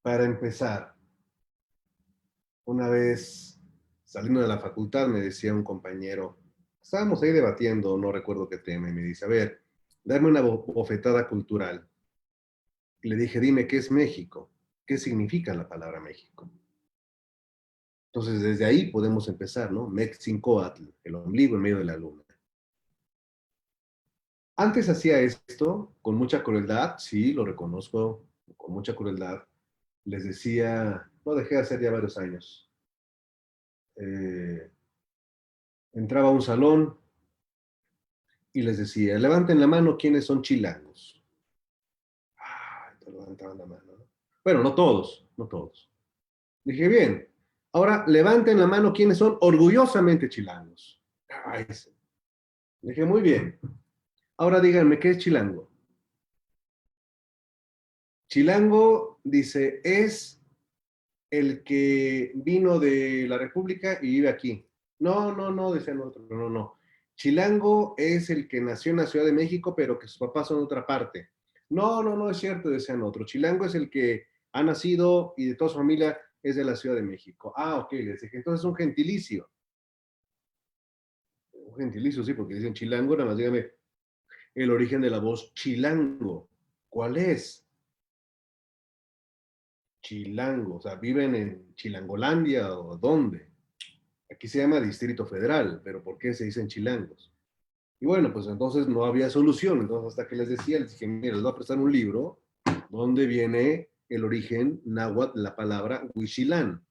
S1: Para empezar, una vez saliendo de la facultad me decía un compañero, estábamos ahí debatiendo, no recuerdo qué tema, y me dice, a ver, dame una bofetada cultural. Y le dije, dime, ¿qué es México? ¿Qué significa la palabra México? Entonces, desde ahí podemos empezar, ¿no? Mexincoatl, el ombligo en medio de la luna. Antes hacía esto con mucha crueldad, sí, lo reconozco, con mucha crueldad. Les decía, lo dejé de hacer ya varios años. Entraba a un salón y les decía, levanten la mano quienes son chilangos. Ah, levantaban la mano, ¿no? Bueno, no todos, no todos. Dije, bien, ahora levanten la mano quienes son orgullosamente chilangos. Ay, sí. Dije, muy bien. Ahora díganme, ¿qué es chilango? Chilango, dice, es el que vino de la República y vive aquí. No, no, no, decían otros, no, no, no. Chilango es el que nació en la Ciudad de México, pero que sus papás son de otra parte. No, no, no es cierto, decían otros. Chilango es el que ha nacido y de toda su familia es de la Ciudad de México. Ah, ok, les dije, entonces es un gentilicio. Un gentilicio, sí, porque dicen chilango, nada más dígame el origen de la voz chilango. ¿Cuál es? Chilango, o sea, ¿viven en Chilangolandia o dónde? Aquí se llama Distrito Federal, pero ¿por qué se dicen chilangos? Y bueno, pues entonces no había solución. Entonces, hasta que les decía, les dije, mira, les voy a prestar un libro donde viene el origen náhuatl de la palabra huichilán,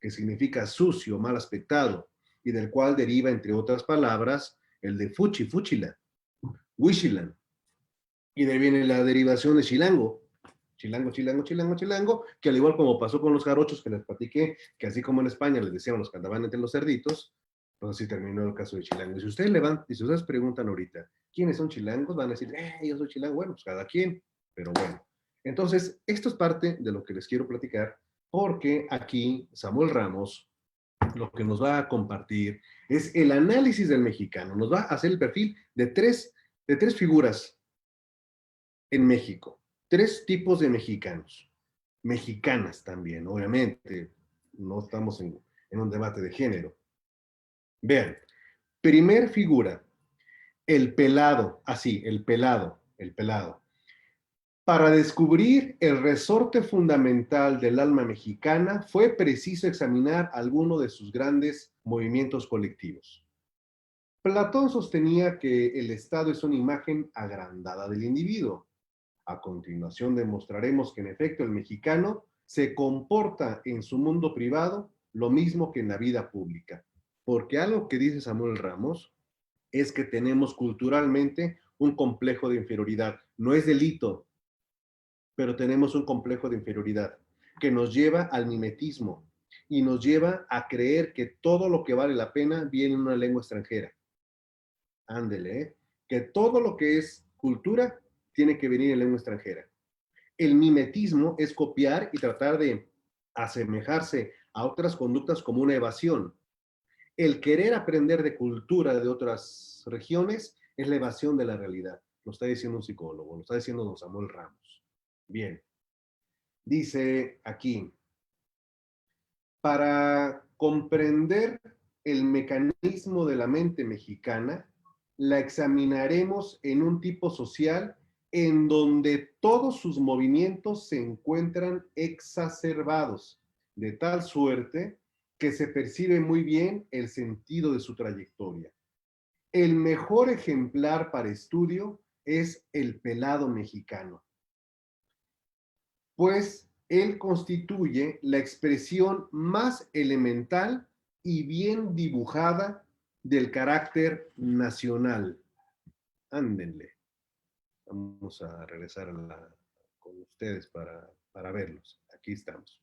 S1: que significa sucio, mal aspectado, y del cual deriva, entre otras palabras, el de fuchi, fuchila, huichilán. Y de ahí viene la derivación de chilango. Chilango, chilango, chilango, chilango, que al igual como pasó con los jarochos que les platiqué, que así como en España les decían los que andaban entre los cerditos, pues así terminó el caso de chilango. Y si ustedes levantan, y si ustedes preguntan ahorita, ¿quiénes son chilangos? Van a decir, yo soy chilango. Bueno, pues cada quien, pero bueno. Entonces, esto es parte de lo que les quiero platicar, porque aquí Samuel Ramos lo que nos va a compartir es el análisis del mexicano. Nos va a hacer el perfil de tres figuras en México. Tres tipos de mexicanos. Mexicanas también, obviamente. No estamos en un debate de género. Vean, primer figura, el pelado, así, el pelado, el pelado. Para descubrir el resorte fundamental del alma mexicana, fue preciso examinar alguno de sus grandes movimientos colectivos. Platón sostenía que el Estado es una imagen agrandada del individuo. A continuación demostraremos que en efecto el mexicano se comporta en su mundo privado lo mismo que en la vida pública. Porque algo que dice Samuel Ramos es que tenemos culturalmente un complejo de inferioridad. No es delito, pero tenemos un complejo de inferioridad que nos lleva al mimetismo y nos lleva a creer que todo lo que vale la pena viene en una lengua extranjera. Ándele, ¿eh? Que todo lo que es cultura tiene que venir en lengua extranjera. El mimetismo es copiar y tratar de asemejarse a otras conductas como una evasión. El querer aprender de cultura de otras regiones es la evasión de la realidad. Lo está diciendo un psicólogo, lo está diciendo don Samuel Ramos. Bien, dice aquí, para comprender el mecanismo de la mente mexicana, la examinaremos en un tipo social en donde todos sus movimientos se encuentran exacerbados, de tal suerte que se percibe muy bien el sentido de su trayectoria. El mejor ejemplar para estudio es el pelado mexicano, pues él constituye la expresión más elemental y bien dibujada del carácter nacional. Ándenle. Vamos a regresar con ustedes para verlos. Aquí estamos.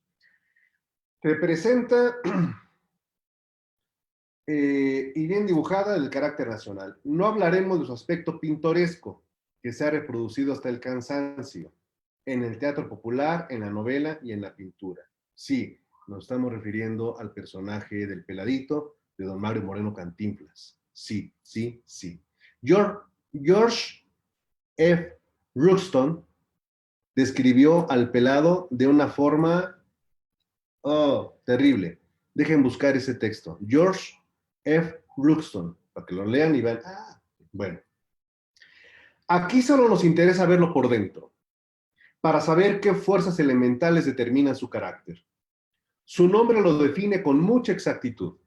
S1: Representa y bien dibujada del carácter nacional. No hablaremos de su aspecto pintoresco, que se ha reproducido hasta el cansancio, en el teatro popular, en la novela y en la pintura. Sí, nos estamos refiriendo al personaje del peladito de don Mario Moreno Cantinflas. Sí, sí, sí. George F. Ruxton describió al pelado de una forma, oh, terrible. Dejen buscar ese texto. George F. Ruxton, para que lo lean y vean. Ah, bueno. Aquí solo nos interesa verlo por dentro, para saber qué fuerzas elementales determinan su carácter. Su nombre lo define con mucha exactitud.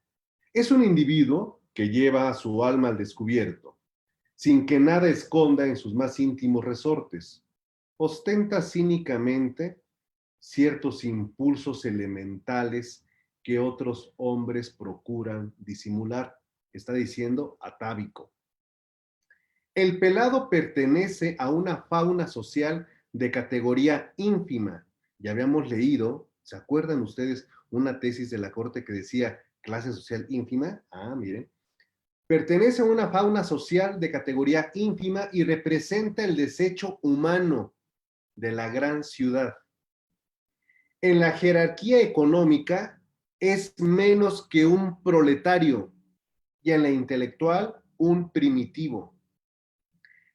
S1: Es un individuo que lleva a su alma al descubierto, sin que nada esconda en sus más íntimos resortes. Ostenta cínicamente ciertos impulsos elementales que otros hombres procuran disimular. Está diciendo atávico. El pelado pertenece a una fauna social de categoría ínfima. Ya habíamos leído, ¿se acuerdan ustedes una tesis de la Corte que decía clase social ínfima? Ah, miren. Pertenece a una fauna social de categoría ínfima y representa el desecho humano de la gran ciudad. En la jerarquía económica es menos que un proletario y en la intelectual un primitivo.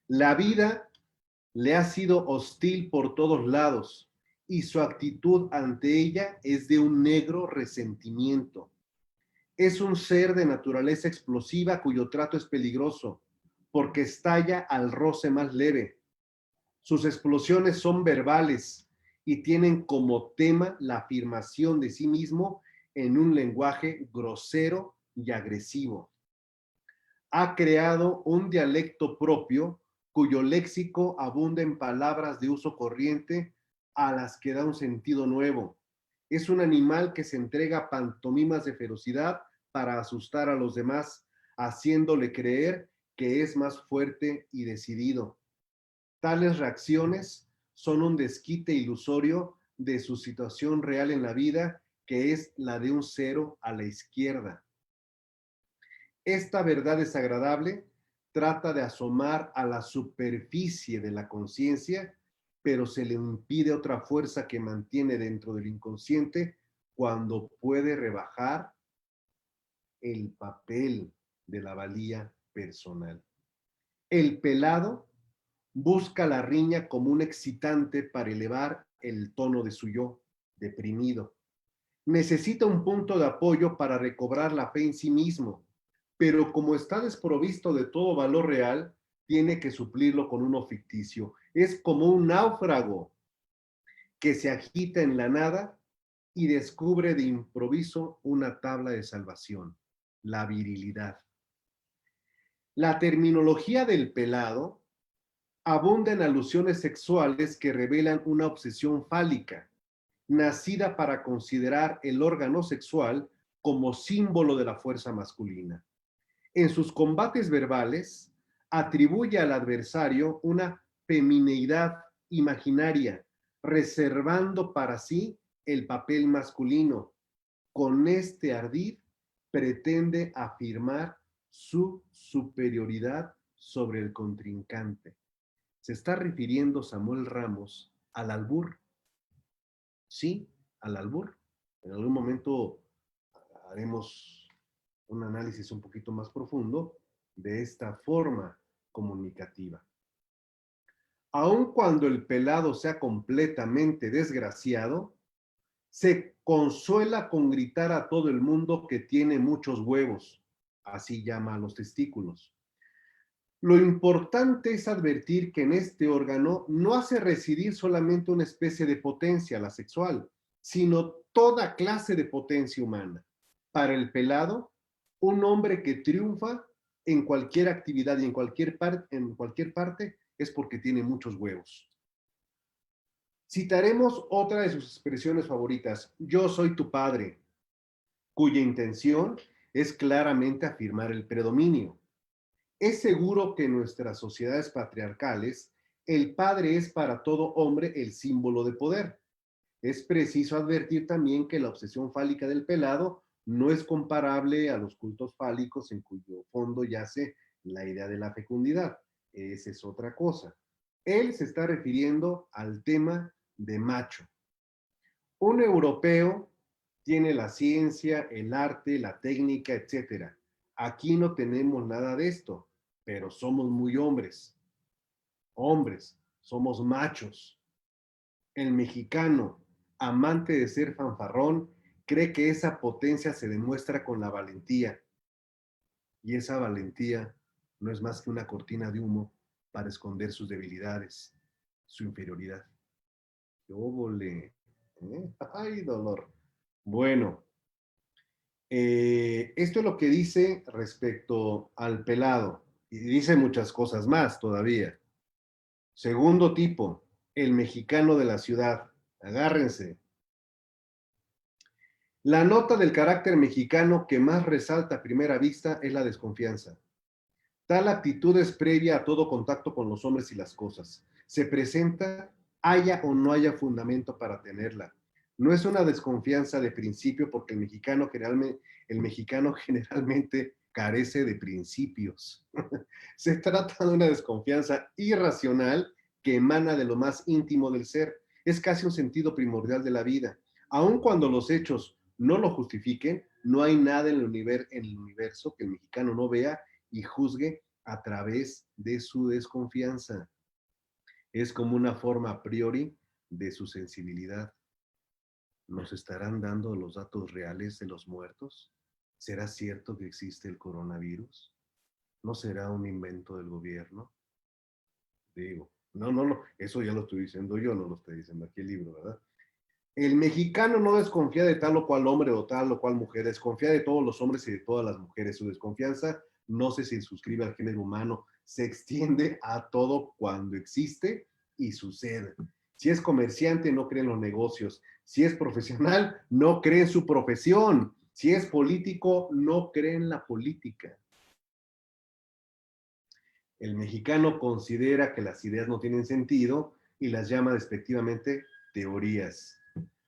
S1: La vida le ha sido hostil por todos lados y su actitud ante ella es de un negro resentimiento. Es un ser de naturaleza explosiva cuyo trato es peligroso porque estalla al roce más leve. Sus explosiones son verbales y tienen como tema la afirmación de sí mismo en un lenguaje grosero y agresivo. Ha creado un dialecto propio cuyo léxico abunda en palabras de uso corriente a las que da un sentido nuevo. Es un animal que se entrega a pantomimas de ferocidad para asustar a los demás, haciéndole creer que es más fuerte y decidido. Tales reacciones son un desquite ilusorio de su situación real en la vida, que es la de un cero a la izquierda. Esta verdad desagradable trata de asomar a la superficie de la conciencia, pero se le impide otra fuerza que mantiene dentro del inconsciente cuando puede rebajar el papel de la valía personal. El pelado busca la riña como un excitante para elevar el tono de su yo deprimido. Necesita un punto de apoyo para recobrar la fe en sí mismo, pero como está desprovisto de todo valor real, tiene que suplirlo con uno ficticio. Es como un náufrago que se agita en la nada y descubre de improviso una tabla de salvación, la virilidad. La terminología del pelado abunda en alusiones sexuales que revelan una obsesión fálica, nacida para considerar el órgano sexual como símbolo de la fuerza masculina. En sus combates verbales, atribuye al adversario una femineidad imaginaria, reservando para sí el papel masculino. Con este ardid pretende afirmar su superioridad sobre el contrincante. Se está refiriendo Samuel Ramos al albur. Sí, al albur. En algún momento haremos un análisis un poquito más profundo de esta forma comunicativa. Aun cuando el pelado sea completamente desgraciado, se consuela con gritar a todo el mundo que tiene muchos huevos, así llama a los testículos. Lo importante es advertir que en este órgano no hace residir solamente una especie de potencia, la sexual, sino toda clase de potencia humana. Para el pelado, un hombre que triunfa en cualquier actividad y en cualquier parte es porque tiene muchos huevos. Citaremos otra de sus expresiones favoritas, yo soy tu padre, cuya intención es claramente afirmar el predominio. Es seguro que en nuestras sociedades patriarcales, el padre es para todo hombre el símbolo de poder. Es preciso advertir también que la obsesión fálica del pelado no es comparable a los cultos fálicos en cuyo fondo yace la idea de la fecundidad. Esa es otra cosa. Él se está refiriendo al tema de macho. Un europeo tiene la ciencia, el arte, la técnica, etcétera. Aquí no tenemos nada de esto, pero somos muy hombres. Hombres, somos machos. El mexicano, amante de ser fanfarrón, cree que esa potencia se demuestra con la valentía. Y esa valentía no es más que una cortina de humo para esconder sus debilidades, su inferioridad. ¡Qué óvole! ¡Ay, dolor! Bueno, esto es lo que dice respecto al pelado. Y dice muchas cosas más todavía. Segundo tipo, el mexicano de la ciudad. Agárrense. La nota del carácter mexicano que más resalta a primera vista es la desconfianza. Tal actitud es previa a todo contacto con los hombres y las cosas. Se presenta, haya o no haya fundamento para tenerla. No es una desconfianza de principio porque el mexicano generalmente carece de principios. Se trata de una desconfianza irracional que emana de lo más íntimo del ser. Es casi un sentido primordial de la vida. Aun cuando los hechos no lo justifiquen, no hay nada en el universo que el mexicano no vea y juzgue a través de su desconfianza. Es como una forma a priori de su sensibilidad. ¿Nos estarán dando los datos reales de los muertos? ¿Será cierto que existe el coronavirus? ¿No será un invento del gobierno? Digo, no, eso ya lo estoy diciendo yo, no lo estoy diciendo aquí el libro, ¿verdad? El mexicano no desconfía de tal o cual hombre o tal o cual mujer, desconfía de todos los hombres y de todas las mujeres. Su desconfianza no se circunscribe al género humano, se extiende a todo cuando existe y sucede. Si es comerciante, no cree en los negocios. Si es profesional, no cree en su profesión. Si es político, no cree en la política. El mexicano considera que las ideas no tienen sentido y las llama despectivamente teorías.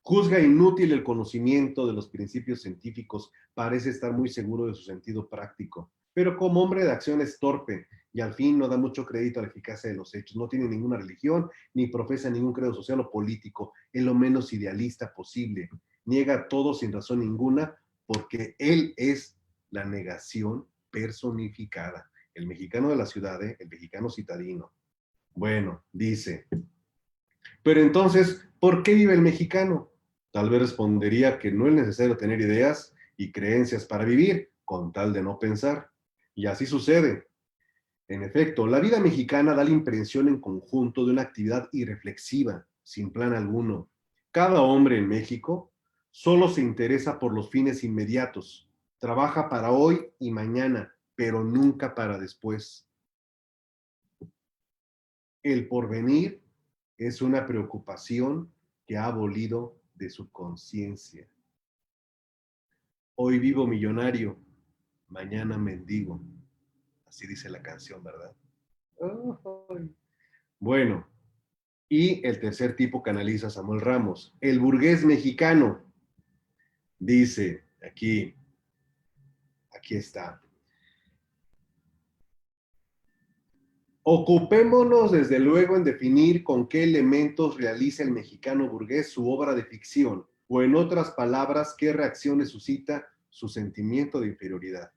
S1: Juzga inútil el conocimiento de los principios científicos, parece estar muy seguro de su sentido práctico, pero como hombre de acción es torpe y al fin no da mucho crédito a la eficacia de los hechos. No tiene ninguna religión ni profesa ningún credo social o político, es lo menos idealista posible. Niega todo sin razón ninguna porque él es la negación personificada. El mexicano de la ciudad, el mexicano citadino. Bueno, dice, pero entonces, ¿por qué vive el mexicano? Tal vez respondería que no es necesario tener ideas y creencias para vivir, con tal de no pensar. Y así sucede. En efecto, la vida mexicana da la impresión en conjunto de una actividad irreflexiva, sin plan alguno. Cada hombre en México solo se interesa por los fines inmediatos. Trabaja para hoy y mañana, pero nunca para después. El porvenir es una preocupación que ha abolido de su conciencia. Hoy vivo millonario, mañana mendigo. Así dice la canción, ¿verdad? Bueno, y el tercer tipo que analiza Samuel Ramos, el burgués mexicano. Dice, aquí está. Ocupémonos desde luego en definir con qué elementos realiza el mexicano burgués su obra de ficción, o en otras palabras, qué reacciones suscita su sentimiento de inferioridad.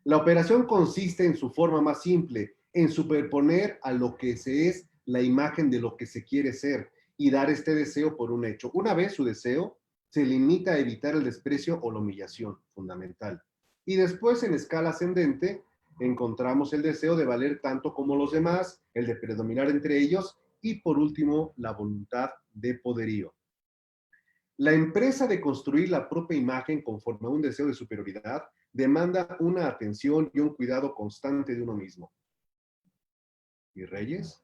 S1: La operación consiste en su forma más simple, en superponer a lo que se es la imagen de lo que se quiere ser y dar este deseo por un hecho. Una vez su deseo se limita a evitar el desprecio o la humillación, fundamental. Y después, en escala ascendente, encontramos el deseo de valer tanto como los demás, el de predominar entre ellos y, por último, la voluntad de poderío. La empresa de construir la propia imagen conforme a un deseo de superioridad demanda una atención y un cuidado constante de uno mismo. ¿Y Reyes?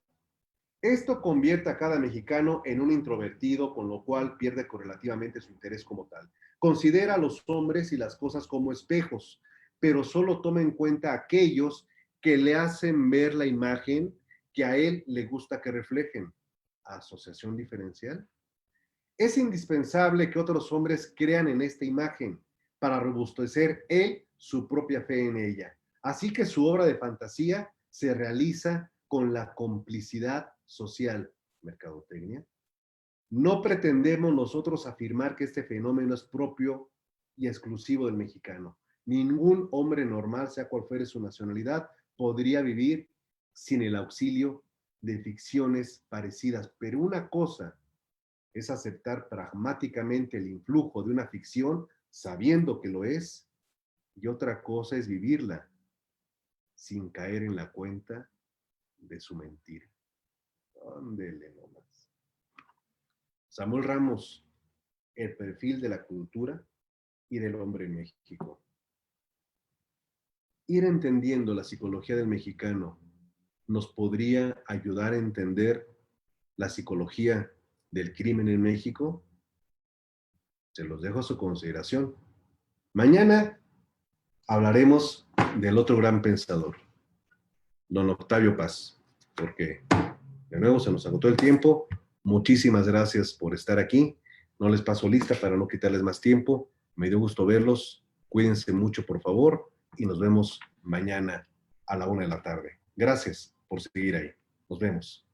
S1: Esto convierte a cada mexicano en un introvertido, con lo cual pierde correlativamente su interés como tal. Considera a los hombres y las cosas como espejos, pero solo toma en cuenta aquellos que le hacen ver la imagen que a él le gusta que reflejen. ¿Asociación diferencial? Es indispensable que otros hombres crean en esta imagen para robustecer él su propia fe en ella. Así que su obra de fantasía se realiza con la complicidad social. Mercadotecnia. No pretendemos nosotros afirmar que este fenómeno es propio y exclusivo del mexicano. Ningún hombre normal, sea cual fuere su nacionalidad, podría vivir sin el auxilio de ficciones parecidas. Pero una cosa es aceptar pragmáticamente el influjo de una ficción sabiendo que lo es, y otra cosa es vivirla sin caer en la cuenta de su mentira. Ándele nomás. Samuel Ramos, el perfil de la cultura y del hombre en México. Ir entendiendo la psicología del mexicano nos podría ayudar a entender la psicología del crimen en México. Se los dejo a su consideración. Mañana hablaremos del otro gran pensador, don Octavio Paz, porque de nuevo se nos agotó el tiempo. Muchísimas gracias por estar aquí. No les paso lista para no quitarles más tiempo. Me dio gusto verlos. Cuídense mucho, por favor, y nos vemos mañana a la 1 de la tarde. Gracias por seguir ahí. Nos vemos.